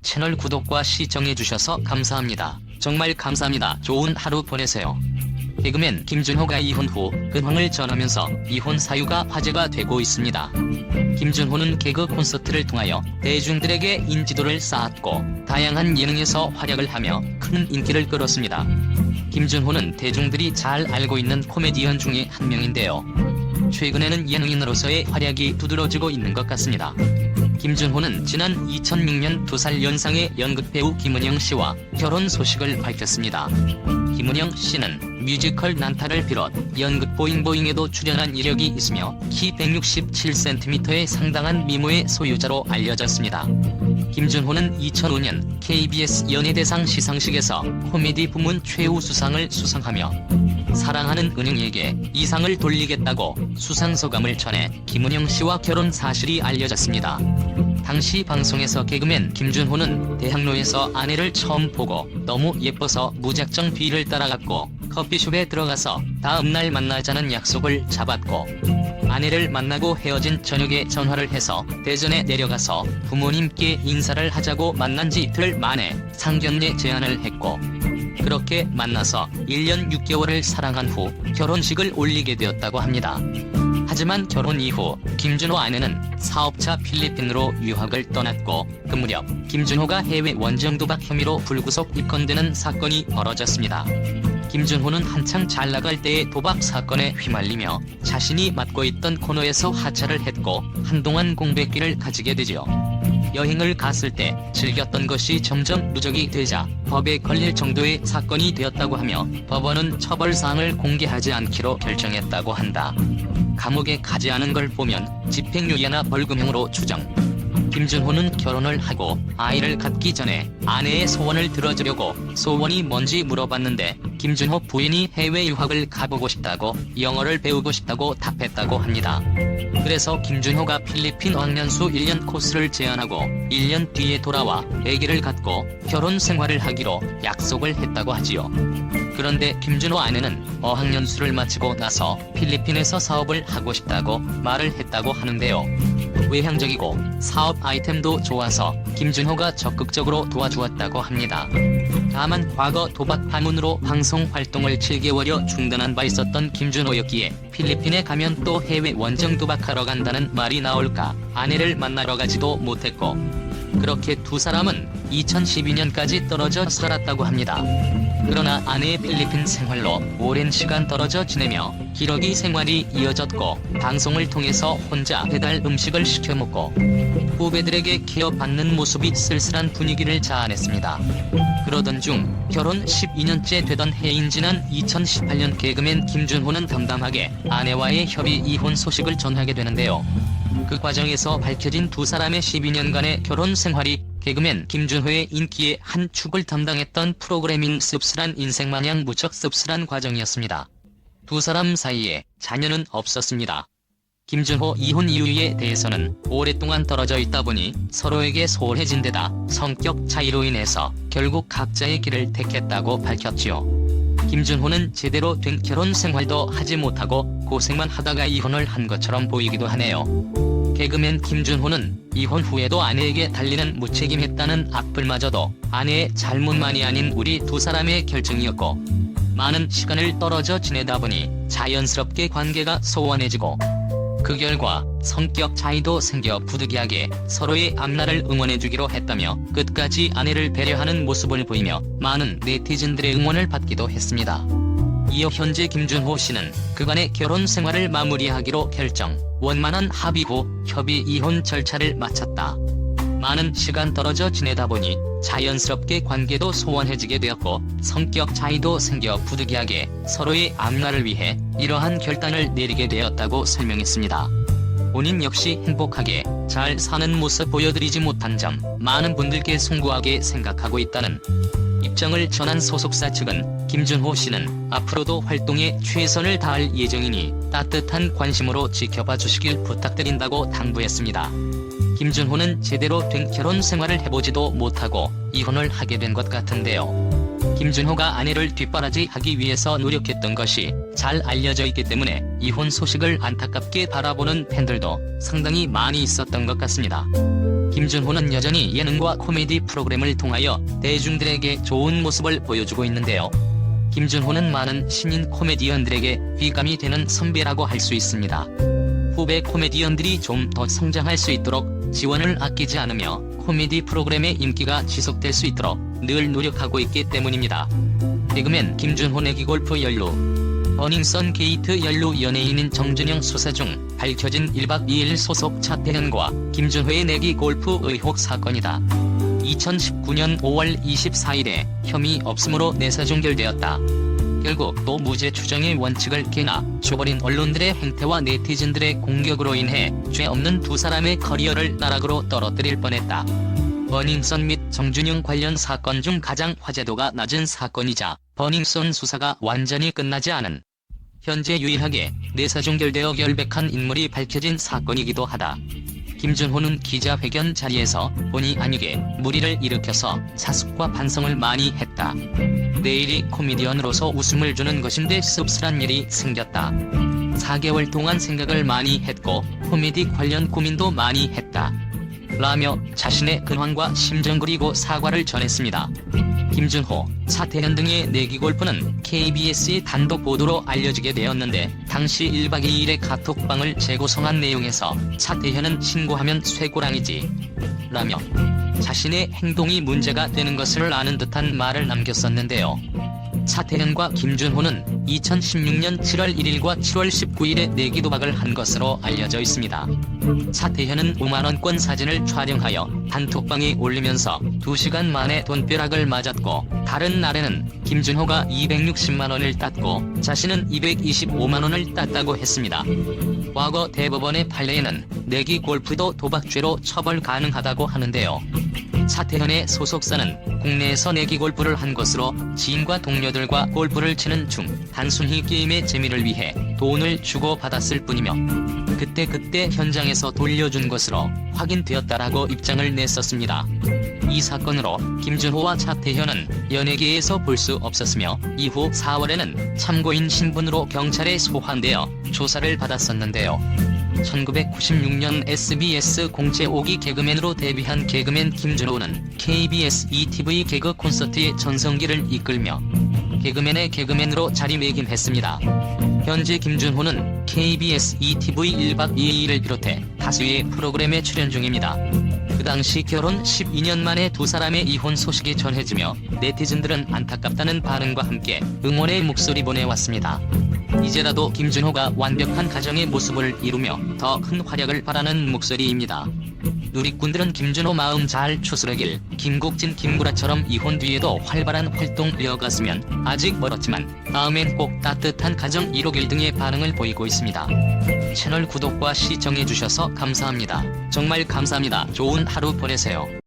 채널 구독과 시청해주셔서 감사합니다. 정말 감사합니다. 좋은 하루 보내세요. 개그맨 김준호가 이혼 후 근황을 전하면서 이혼 사유가 화제가 되고 있습니다. 김준호는 개그 콘서트를 통하여 대중들에게 인지도를 쌓았고 다양한 예능에서 활약을 하며 큰 인기를 끌었습니다. 김준호는 대중들이 잘 알고 있는 코미디언 중에 한 명인데요. 최근에는 예능인으로서의 활약이 두드러지고 있는 것 같습니다. 김준호는 지난 2006년 2살 연상의 연극배우 김은영 씨와 결혼 소식을 밝혔습니다. 김은영 씨는 뮤지컬 난타를 비롯 연극 보잉보잉에도 출연한 이력이 있으며 키 167cm의 상당한 미모의 소유자로 알려졌습니다. 김준호는 2005년 KBS 연예대상 시상식에서 코미디 부문 최우수상을 수상하며 사랑하는 은영이에게 이 상을 돌리겠다고 수상소감을 전해 김은영 씨와 결혼 사실이 알려졌습니다. 당시 방송에서 개그맨 김준호는 대학로에서 아내를 처음 보고 너무 예뻐서 무작정 뒤를 따라갔고 커피숍에 들어가서 다음날 만나자는 약속을 잡았고 아내를 만나고 헤어진 저녁에 전화를 해서 대전에 내려가서 부모님께 인사를 하자고 만난 지 이틀 만에 상견례 제안을 했고 그렇게 만나서 1년 6개월을 사랑한 후 결혼식을 올리게 되었다고 합니다. 하지만 결혼 이후 김준호 아내는 사업차 필리핀으로 유학을 떠났고 그 무렵 김준호가 해외 원정 도박 혐의로 불구속 입건되는 사건이 벌어졌습니다. 김준호는 한창 잘나갈 때의 도박 사건에 휘말리며 자신이 맡고 있던 코너에서 하차를 했고 한동안 공백기를 가지게 되죠. 여행을 갔을 때 즐겼던 것이 점점 누적이 되자 법에 걸릴 정도의 사건이 되었다고 하며 법원은 처벌사항을 공개하지 않기로 결정했다고 한다. 감옥에 가지 않은 걸 보면 집행유예나 벌금형으로 추정. 김준호는 결혼을 하고 아이를 갖기 전에 아내의 소원을 들어주려고 소원이 뭔지 물어봤는데 김준호 부인이 해외 유학을 가보고 싶다고 영어를 배우고 싶다고 답했다고 합니다. 그래서 김준호가 필리핀 어학연수 1년 코스를 제안하고 1년 뒤에 돌아와 아기를 갖고 결혼 생활을 하기로 약속을 했다고 하지요. 그런데 김준호 아내는 어학연수를 마치고 나서 필리핀에서 사업을 하고 싶다고 말을 했다고 하는데요. 외향적이고 사업 아이템도 좋아서 김준호가 적극적으로 도와주었다고 합니다. 다만 과거 도박 파문으로 방송 활동을 7개월여 중단한 바 있었던 김준호였기에 필리핀에 가면 또 해외 원정 도박하러 간다는 말이 나올까 아내를 만나러 가지도 못했고 그렇게 두 사람은 2012년까지 떨어져 살았다고 합니다. 그러나 아내의 필리핀 생활로 오랜 시간 떨어져 지내며 기러기 생활이 이어졌고 방송을 통해서 혼자 배달 음식을 시켜 먹고 후배들에게 케어받는 모습이 쓸쓸한 분위기를 자아냈습니다. 그러던 중 결혼 12년째 되던 해인 지난 2018년 개그맨 김준호는 담담하게 아내와의 협의 이혼 소식을 전하게 되는데요. 그 과정에서 밝혀진 두 사람의 12년간의 결혼 생활이 개그맨 김준호의 인기의 한 축을 담당했던 프로그래밍 씁쓸한 인생마냥 무척 씁쓸한 과정이었습니다. 두 사람 사이에 자녀는 없었습니다. 김준호 이혼 이유에 대해서는 오랫동안 떨어져 있다 보니 서로에게 소홀해진 데다 성격 차이로 인해서 결국 각자의 길을 택했다고 밝혔지요. 김준호는 제대로 된 결혼 생활도 하지 못하고 고생만 하다가 이혼을 한 것처럼 보이기도 하네요. 개그맨 김준호는 이혼 후에도 아내에게 달리는 무책임했다는 악플마저도 아내의 잘못만이 아닌 우리 두 사람의 결정이었고 많은 시간을 떨어져 지내다 보니 자연스럽게 관계가 소원해지고 그 결과 성격 차이도 생겨 부득이하게 서로의 앞날을 응원해주기로 했다며 끝까지 아내를 배려하는 모습을 보이며 많은 네티즌들의 응원을 받기도 했습니다. 이어 현재 김준호 씨는 그간의 결혼 생활을 마무리하기로 결정, 원만한 합의 후 협의 이혼 절차를 마쳤다. 많은 시간 떨어져 지내다 보니 자연스럽게 관계도 소원해지게 되었고 성격 차이도 생겨 부득이하게 서로의 앞날을 위해 이러한 결단을 내리게 되었다고 설명했습니다. 본인 역시 행복하게 잘 사는 모습 보여드리지 못한 점 많은 분들께 송구하게 생각하고 있다는 입장을 전한 소속사 측은 김준호 씨는 앞으로도 활동에 최선을 다할 예정이니 따뜻한 관심으로 지켜봐 주시길 부탁드린다고 당부했습니다. 김준호는 제대로 된 결혼 생활을 해보지도 못하고 이혼을 하게 된 것 같은데요. 김준호가 아내를 뒷바라지하기 위해서 노력했던 것이 잘 알려져 있기 때문에 이혼 소식을 안타깝게 바라보는 팬들도 상당히 많이 있었던 것 같습니다. 김준호는 여전히 예능과 코미디 프로그램을 통하여 대중들에게 좋은 모습을 보여주고 있는데요. 김준호는 많은 신인 코미디언들에게 귀감이 되는 선배라고 할 수 있습니다. 후배 코미디언들이 좀 더 성장할 수 있도록 지원을 아끼지 않으며 코미디 프로그램의 인기가 지속될 수 있도록 늘 노력하고 있기 때문입니다. 개그맨 김준호 내기골프 연루. 버닝썬 게이트 연루. 연예인인 정준영 수사 중 밝혀진 1박 2일 소속 차태현과 김준호의 내기 골프 의혹 사건이다. 2019년 5월 24일에 혐의 없음으로 내사 종결되었다. 결국 또 무죄 추정의 원칙을 깨나 줘버린 언론들의 행태와 네티즌들의 공격으로 인해 죄 없는 두 사람의 커리어를 나락으로 떨어뜨릴 뻔했다. 버닝썬 및 정준영 관련 사건 중 가장 화제도가 낮은 사건이자 버닝썬 수사가 완전히 끝나지 않은, 현재 유일하게 내사 종결되어 결백한 인물이 밝혀진 사건이기도 하다. 김준호는 기자회견 자리에서 본의 아니게 물의를 일으켜서 자숙과 반성을 많이 했다. 내일이 코미디언으로서 웃음을 주는 것인데 씁쓸한 일이 생겼다. 4개월 동안 생각을 많이 했고 코미디 관련 고민도 많이 했다. 라며 자신의 근황과 심정 그리고 사과를 전했습니다. 김준호, 차태현 등의 내기골프는 KBS의 단독 보도로 알려지게 되었는데 당시 1박 2일의 카톡방을 재구성한 내용에서 차태현은 신고하면 쇠고랑이지 라며 자신의 행동이 문제가 되는 것을 아는 듯한 말을 남겼었는데요. 차태현과 김준호는 2016년 7월 1일과 7월 19일에 내기 도박을 한 것으로 알려져 있습니다. 차태현은 5만원권 사진을 촬영하여 단톡방에 올리면서 2시간 만에 돈벼락을 맞았고, 다른 날에는 김준호가 260만원을 땄고 자신은 225만원을 땄다고 했습니다. 과거 대법원의 판례에는 내기 골프도 도박죄로 처벌 가능하다고 하는데요. 차태현의 소속사는 국내에서 내기 골프를 한 것으로 지인과 동료들과 골프를 치는 중 단순히 게임의 재미를 위해 돈을 주고 받았을 뿐이며 그때 현장에서 돌려준 것으로 확인되었다라고 입장을 냈었습니다. 이 사건으로 김준호와 차태현은 연예계에서 볼 수 없었으며 이후 4월에는 참고인 신분으로 경찰에 소환되어 조사를 받았었는데요. 1996년 SBS 공채 5기 개그맨으로 데뷔한 개그맨 김준호는 KBS ETV 개그 콘서트의 전성기를 이끌며 개그맨의 개그맨으로 자리매김했습니다. 현재 김준호는 KBS ETV 1박 2일을 비롯해 다수의 프로그램에 출연 중입니다. 그 당시 결혼 12년 만에 두 사람의 이혼 소식이 전해지며 네티즌들은 안타깝다는 반응과 함께 응원의 목소리 보내왔습니다. 이제라도 김준호가 완벽한 가정의 모습을 이루며 더 큰 활약을 바라는 목소리입니다. 누리꾼들은 김준호 마음 잘 추스르길, 김국진 김구라처럼 이혼 뒤에도 활발한 활동 이어갔으면 아직 멀었지만 다음엔 꼭 따뜻한 가정 이루길 등의 반응을 보이고 있습니다. 채널 구독과 시청해주셔서 감사합니다. 정말 감사합니다. 좋은 하루 보내세요.